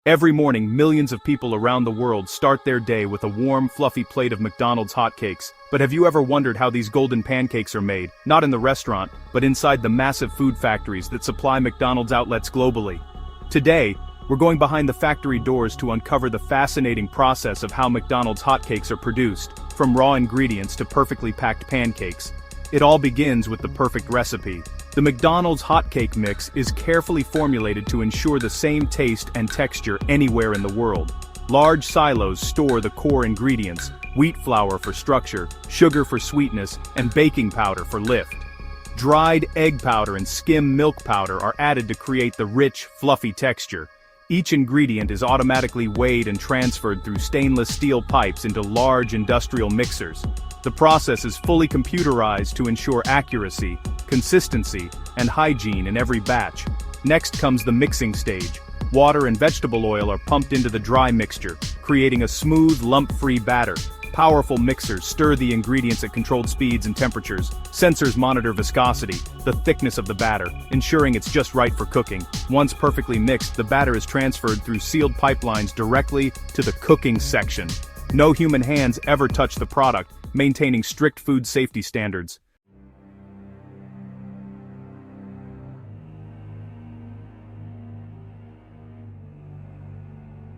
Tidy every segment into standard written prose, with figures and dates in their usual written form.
Every morning, millions of people around the world start their day with a warm, fluffy plate of McDonald's hotcakes. But have you ever wondered how these golden pancakes are made, not in the restaurant, but inside the massive food factories that supply McDonald's outlets globally? Today, we're going behind the factory doors to uncover the fascinating process of how McDonald's hotcakes are produced, from raw ingredients to perfectly packed pancakes. It all begins with the perfect recipe. The McDonald's hotcake mix is carefully formulated to ensure the same taste and texture anywhere in the world. Large silos store the core ingredients: wheat flour for structure, sugar for sweetness, and baking powder for lift. Dried egg powder and skim milk powder are added to create the rich, fluffy texture. Each ingredient is automatically weighed and transferred through stainless steel pipes into large industrial mixers. The process is fully computerized to ensure accuracy, consistency, and hygiene in every batch. Next comes the mixing stage. Water and vegetable oil are pumped into the dry mixture, creating a smooth, lump-free batter. Powerful mixers stir the ingredients at controlled speeds and temperatures. Sensors monitor viscosity, the thickness of the batter, ensuring it's just right for cooking. Once perfectly mixed, the batter is transferred through sealed pipelines directly to the cooking section. No human hands ever touch the product, maintaining strict food safety standards.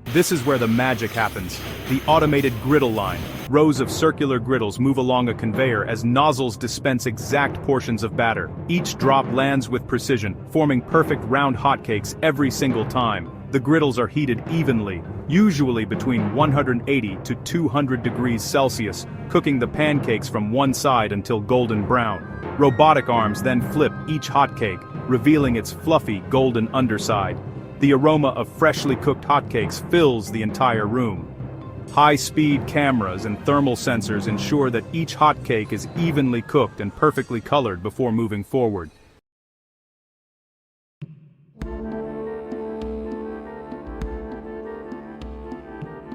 This is where the magic happens. The automated griddle line. Rows of circular griddles move along a conveyor as nozzles dispense exact portions of batter. Each drop lands with precision, forming perfect round hotcakes every single time. The griddles are heated evenly, usually between 180 to 200 degrees Celsius, cooking the pancakes from one side until golden brown. Robotic arms then flip each hotcake, revealing its fluffy golden underside. The aroma of freshly cooked hotcakes fills the entire room. High-speed cameras and thermal sensors ensure that each hotcake is evenly cooked and perfectly colored before moving forward.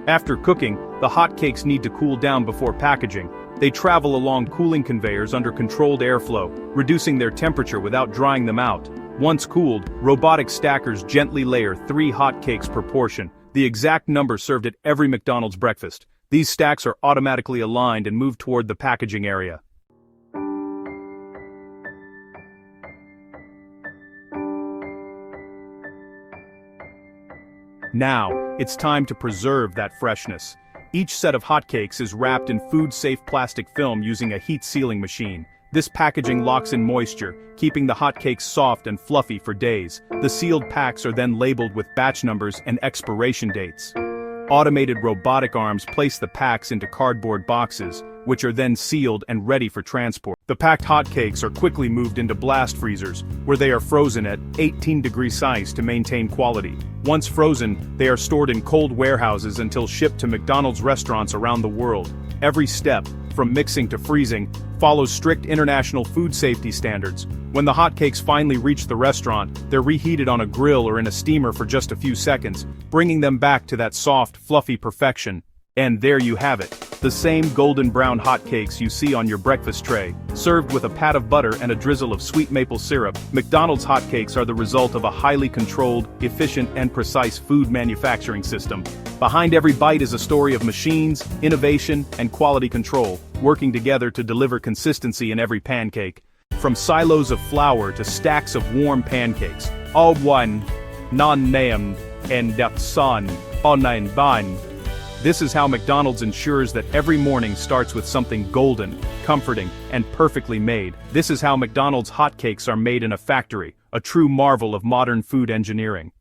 After cooking, the hotcakes need to cool down before packaging. They travel along cooling conveyors under controlled airflow, reducing their temperature without drying them out. Once cooled, robotic stackers gently layer 3 hotcakes per portion, the exact number served at every McDonald's breakfast. These stacks are automatically aligned and move toward the packaging area. Now, it's time to preserve that freshness. Each set of hotcakes is wrapped in food-safe plastic film using a heat-sealing machine. This packaging locks in moisture, keeping the hotcakes soft and fluffy for days. The sealed packs are then labeled with batch numbers and expiration dates. Automated robotic arms place the packs into cardboard boxes, which are then sealed and ready for transport. The packed hotcakes are quickly moved into blast freezers, where they are frozen at 18 degrees Celsius to maintain quality. Once frozen, they are stored in cold warehouses until shipped to McDonald's restaurants around the world. Every step, from mixing to freezing, follows strict international food safety standards. When the hotcakes finally reach the restaurant, they're reheated on a grill or in a steamer for just a few seconds, bringing them back to that soft, fluffy perfection. And there you have it, the same golden brown hotcakes you see on your breakfast tray, served with a pat of butter and a drizzle of sweet maple syrup. McDonald's hotcakes are the result of a highly controlled, efficient, and precise food manufacturing system. Behind every bite is a story of machines, innovation, and quality control, working together to deliver consistency in every pancake. From silos of flour to stacks of warm pancakes, all one, non-named, and that son, online bun. This is how McDonald's ensures that every morning starts with something golden, comforting, and perfectly made. This is how McDonald's hotcakes are made in a factory, a true marvel of modern food engineering.